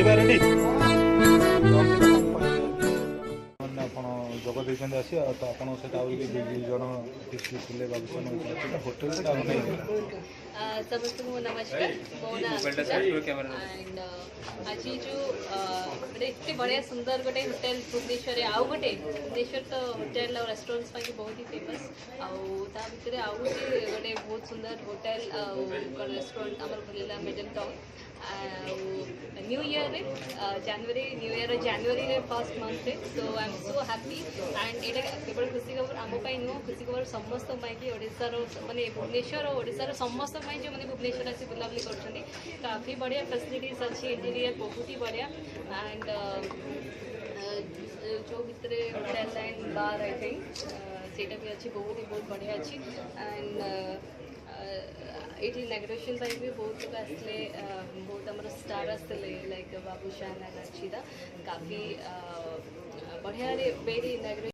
ଯିବା ରେଡି ମାନେ ଆପଣ ଯୋଗ ଦେଇଛନ୍ତି ଆସି ତ ଆପଣ ସେଟା ଆହୁରି ଦୁଇ ଜଣ କିଛି ଥିଲେ ବାବୁସାନ ହୋଟେଲରେ କାମ ନେଇ समस्त को नमस्कार मो ना एंड आज जो गोटे एत बढ़िया सुंदर गोटे होटेल भुवनेश्वर आउ गोटे भुवनेश्वर तो होटेल और रेस्टोरेंट्स पाई बहुत ही फेमस आउ भितर आउ गोटे बहुत सुंदर होटेल रेस्टोरेंट आम खोल middle town new year January new year January first month so I am so happy and यहाँ केवल खुशी खबर आम नुह खुशी खबर समस्त ओडार मानने भुवनेश्वर और ओडार समस्त जो मैंने भुवनेश्वर आसी बुलाबुली कर काफ़ी बढ़िया फैसिलिटीज अच्छी इंटीरियर बहुत ही बढ़िया एंड जो भितर hotel and bar I think सेटा भी अच्छी बहुत बढ़िया अच्छी एंड ये इनाग्रेशन भी बहुत लोग आसते बहुत आम स्टार आसते लाइक बाबूशान एंड अर्चिता काफ़ी बढ़िया वेरी इनाग्रेशन